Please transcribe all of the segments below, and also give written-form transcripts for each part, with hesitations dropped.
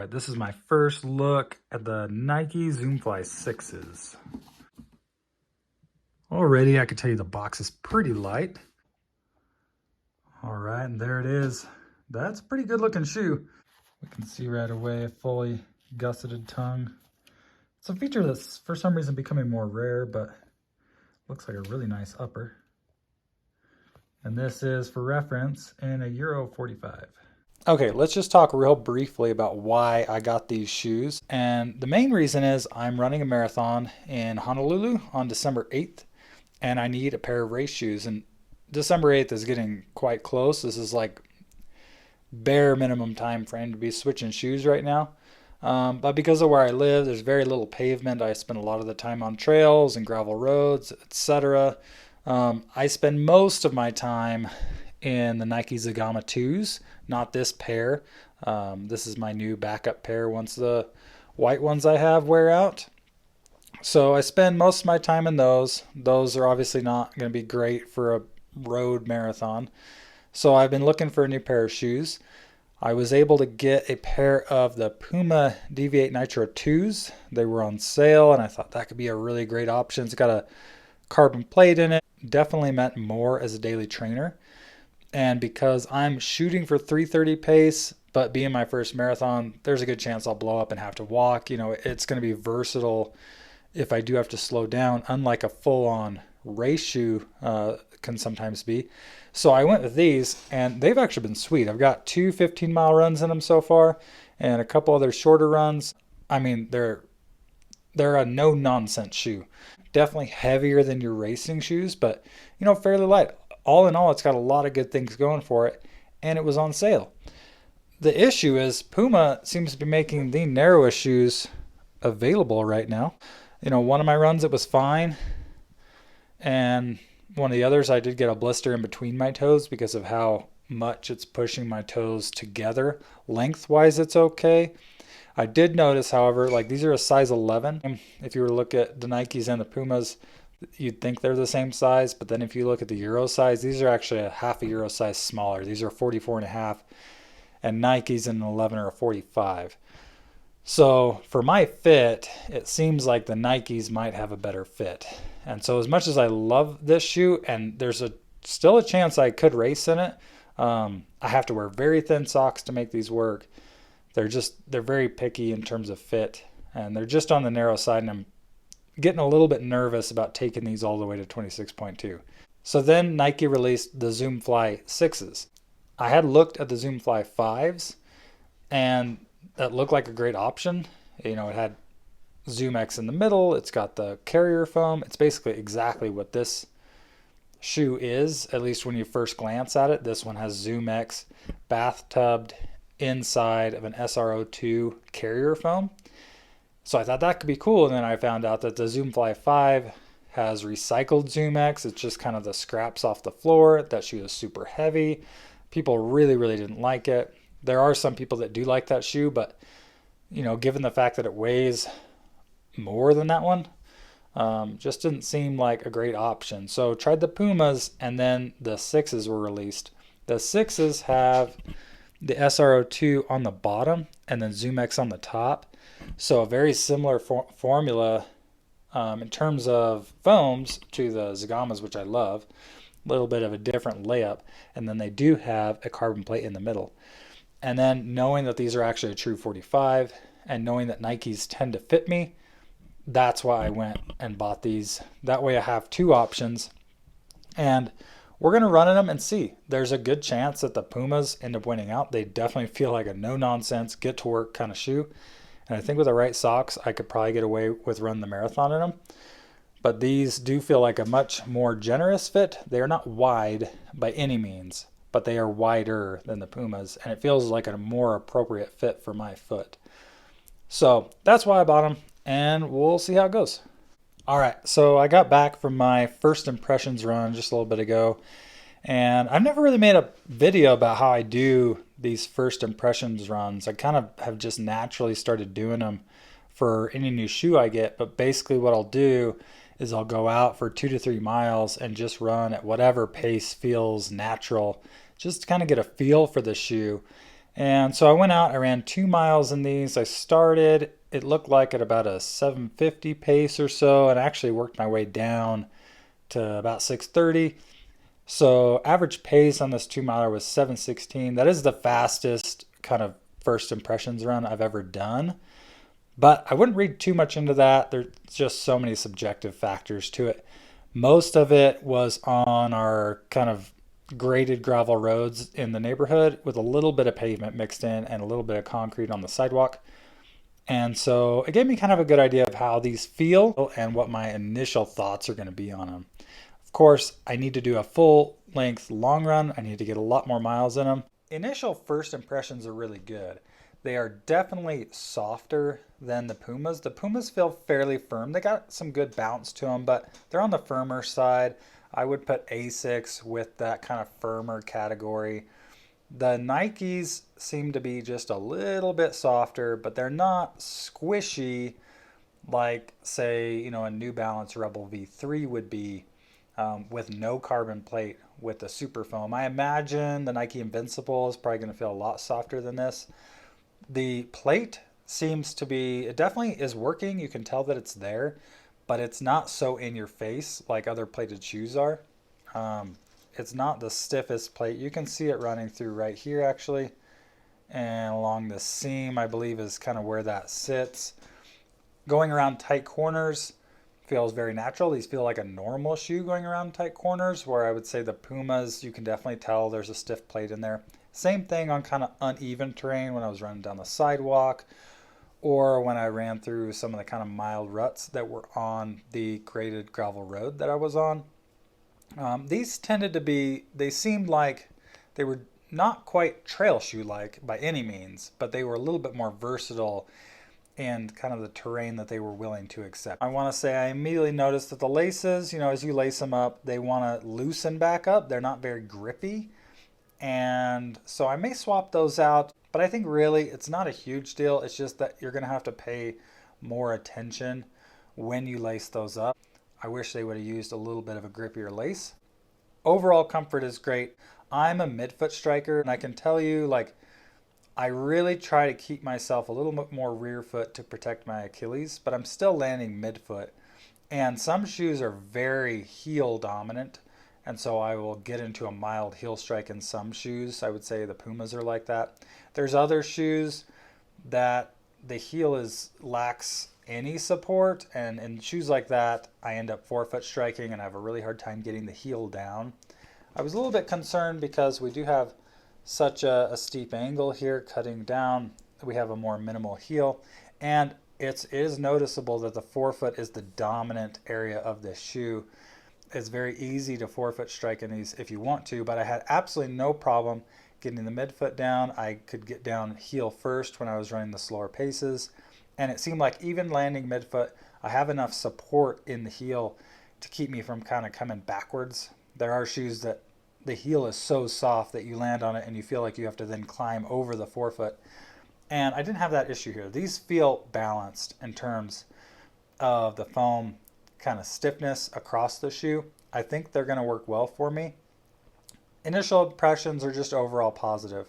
right, this is my first look at the Nike Zoomfly 6s. Already, I can tell you the box is pretty light. All right, and there it is. That's a pretty good looking shoe. We can see right away a fully gusseted tongue. It's a feature that's for some reason becoming more rare, but looks like a really nice upper. And this is, for reference, in a Euro 45. Okay, let's just talk real briefly about why I got these shoes. And the main reason is I'm running a marathon in Honolulu on December 8th, and I need a pair of race shoes. And December 8th is getting quite close. This is like bare minimum time frame to be switching shoes right now. But because of where I live, there's very little pavement. I spend a lot of the time on trails and gravel roads, etc. I spend most of my time in the Nike Zegama 2s, not this pair. This is my new backup pair once the white ones I have wear out. So I spend most of my time in those. Those are obviously not going to be great for a road marathon. So I've been looking for a new pair of shoes. I was able to get a pair of the Puma Deviate Nitro 2s. They were on sale, and I thought that could be a really great option. It's got a carbon plate in it. Definitely meant more as a daily trainer. And because I'm shooting for 3:30 pace, but being my first marathon, there's a good chance I'll blow up and have to walk. You know, it's going to be versatile if I do have to slow down, unlike a full-on race shoe can sometimes be. So I went with these, and they've actually been sweet. I've got 2 15-mile runs in them so far, and a couple other shorter runs. I mean, they're a no-nonsense shoe. Definitely heavier than your racing shoes, but, you know, fairly light. All in all, it's got a lot of good things going for it, and it was on sale. The issue is Puma seems to be making the narrowest shoes available right now. You know, one of my runs, it was fine, and one of the others, I did get a blister in between my toes because of how much it's pushing my toes together. Lengthwise, it's okay. I did notice, however, like these are a size 11. If you were to look at the Nikes and the Pumas, you'd think they're the same size, but then if you look at the Euro size, these are actually a half a Euro size smaller. These are 44.5, and Nikes in an 11 or a 45. So for my fit, it seems like the Nikes might have a better fit. And so as much as I love this shoe, and there's still a chance I could race in it, I have to wear very thin socks to make these work. They're very picky in terms of fit, and they're just on the narrow side, and I'm getting a little bit nervous about taking these all the way to 26.2. So then Nike released the Zoomfly 6s. I had looked at the Zoomfly 5s, and that looked like a great option. You know, it had ZoomX in the middle. It's got the carrier foam. It's basically exactly what this shoe is, at least when you first glance at it. This one has ZoomX bathtubed inside of an SRO2 carrier foam. So I thought that could be cool, and then I found out that the Zoomfly 5 has recycled ZoomX. It's just kind of the scraps off the floor. That shoe is super heavy. People really, really didn't like it. There are some people that do like that shoe, but, you know, given the fact that it weighs more than that one, just didn't seem like a great option. So tried the Pumas, and then the 6s were released. The 6s have the SRO2 on the bottom and then ZoomX on the top. So a very similar formula in terms of foams to the Zegamas, which I love. A little bit of a different layup. And then they do have a carbon plate in the middle. And then knowing that these are actually a true 45 and knowing that Nikes tend to fit me, that's why I went and bought these. That way I have two options. And we're going to run in them and see. There's a good chance that the Pumas end up winning out. They definitely feel like a no-nonsense, get-to-work kind of shoe. And I think with the right socks, I could probably get away with running the marathon in them. But these do feel like a much more generous fit. They are not wide by any means, but they are wider than the Pumas. And it feels like a more appropriate fit for my foot. So that's why I bought them, and we'll see how it goes. All right, so I got back from my first impressions run just a little bit ago, and I've never really made a video about how I do these first impressions runs. I kind of have just naturally started doing them for any new shoe I get, but basically what I'll do is I'll go out for 2 to 3 miles and just run at whatever pace feels natural, just to kind of get a feel for the shoe. And so I went out, I ran 2 miles in these. I started, it looked like at about a 7:50 pace or so, and I actually worked my way down to about 6:30. So average pace on this 2 miler was 7:16. That is the fastest kind of first impressions run I've ever done. But I wouldn't read too much into that. There's just so many subjective factors to it. Most of it was on our kind of graded gravel roads in the neighborhood with a little bit of pavement mixed in and a little bit of concrete on the sidewalk. And so it gave me kind of a good idea of how these feel and what my initial thoughts are going to be on them. Of course, I need to do a full length long run. I need to get a lot more miles in them. Initial first impressions are really good. They are definitely softer than the Pumas. The Pumas feel fairly firm. They got some good bounce to them, but they're on the firmer side. I would put Asics with that kind of firmer category. The Nikes seem to be just a little bit softer, but they're not squishy like, say, a New Balance Rebel V3 would be, with no carbon plate with the super foam. I imagine the Nike Invincible is probably going to feel a lot softer than this. The plate seems to be, it definitely is working. You can tell that it's there, but it's not so in your face like other plated shoes are. It's not the stiffest plate. You can see it running through right here actually, and along the seam I believe is kind of where that sits. Going around tight corners feels very natural. These feel like a normal shoe going around tight corners, where I would say the Pumas, you can definitely tell there's a stiff plate in there. Same thing on kind of uneven terrain when I was running down the sidewalk, or when I ran through some of the kind of mild ruts that were on the graded gravel road that I was on. These tended to be, they seemed like they were not quite trail shoe like by any means, but they were a little bit more versatile and kind of the terrain that they were willing to accept. I want to say I immediately noticed that the laces, as you lace them up, they want to loosen back up. They're not very grippy. And so I may swap those out, but I think really it's not a huge deal. It's just that you're going to have to pay more attention when you lace those up. I wish they would have used a little bit of a grippier lace. Overall comfort is great. I'm a midfoot striker, and I can tell you, like, I really try to keep myself a little bit more rear foot to protect my Achilles, but I'm still landing midfoot. And some shoes are very heel dominant, and so I will get into a mild heel strike in some shoes. I would say the Pumas are like that. There's other shoes that the heel lacks any support, and in shoes like that I end up forefoot striking and I have a really hard time getting the heel down. I was a little bit concerned because we do have such a steep angle here cutting down. We have a more minimal heel, and it is noticeable that the forefoot is the dominant area of this shoe. It's very easy to forefoot strike in these if you want to, but I had absolutely no problem getting the midfoot down. I could get down heel first when I was running the slower paces, and it seemed like even landing midfoot, I have enough support in the heel to keep me from kind of coming backwards. There are shoes that the heel is so soft that you land on it and you feel like you have to then climb over the forefoot. And I didn't have that issue here. These feel balanced in terms of the foam kind of stiffness across the shoe. I think they're going to work well for me. Initial impressions are just overall positive.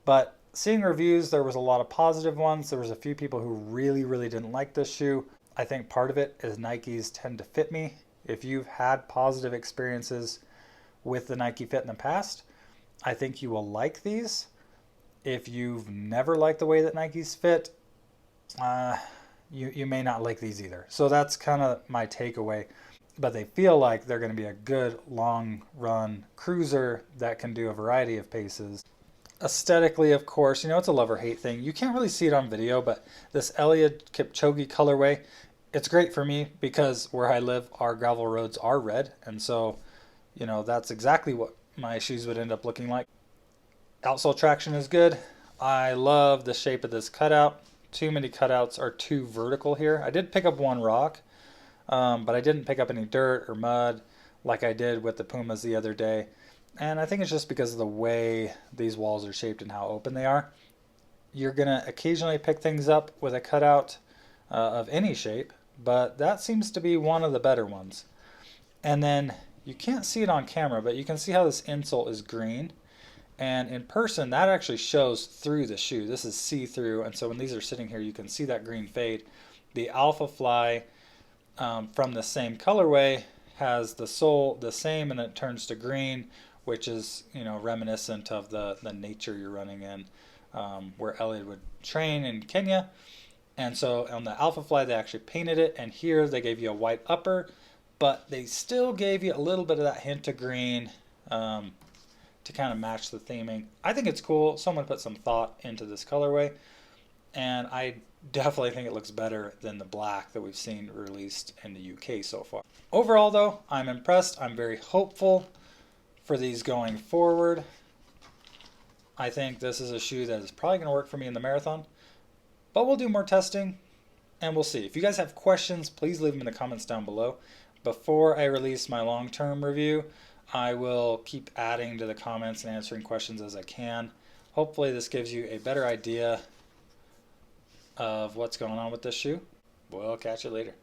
But seeing reviews, there was a lot of positive ones. There was a few people who really, really didn't like this shoe. I think part of it is Nikes tend to fit me. If you've had positive experiences with the Nike Fit in the past, I think you will like these. If you've never liked the way that Nikes fit, you may not like these either. So that's kind of my takeaway. But they feel like they're going to be a good long run cruiser that can do a variety of paces. Aesthetically, of course, it's a love or hate thing. You can't really see it on video, but this Eliud Kipchoge colorway, it's great for me because where I live, our gravel roads are red. And so, that's exactly what my shoes would end up looking like. Outsole traction is good. I love the shape of this cutout. Too many cutouts are too vertical here. I did pick up one rock, but I didn't pick up any dirt or mud like I did with the Pumas the other day. And I think it's just because of the way these walls are shaped and how open they are. You're going to occasionally pick things up with a cutout of any shape, but that seems to be one of the better ones. And then you can't see it on camera, but you can see how this insole is green. And in person, that actually shows through the shoe. This is see-through, and so when these are sitting here, you can see that green fade. The Alpha Fly from the same colorway has the sole the same, and it turns to green, which is, you know, reminiscent of the nature you're running in, where Elliot would train in Kenya. And so on the Alpha Fly, they actually painted it, and here they gave you a white upper, but they still gave you a little bit of that hint of green to kind of match the theming. I think it's cool. Someone put some thought into this colorway, and I definitely think it looks better than the black that we've seen released in the UK so far. Overall though, I'm impressed. I'm very hopeful for these going forward. I think this is a shoe that is probably going to work for me in the marathon, but we'll do more testing and we'll see. If you guys have questions, please leave them in the comments down below. Before I release my long-term review, I will keep adding to the comments and answering questions as I can. Hopefully this gives you a better idea of what's going on with this shoe. We'll catch you later.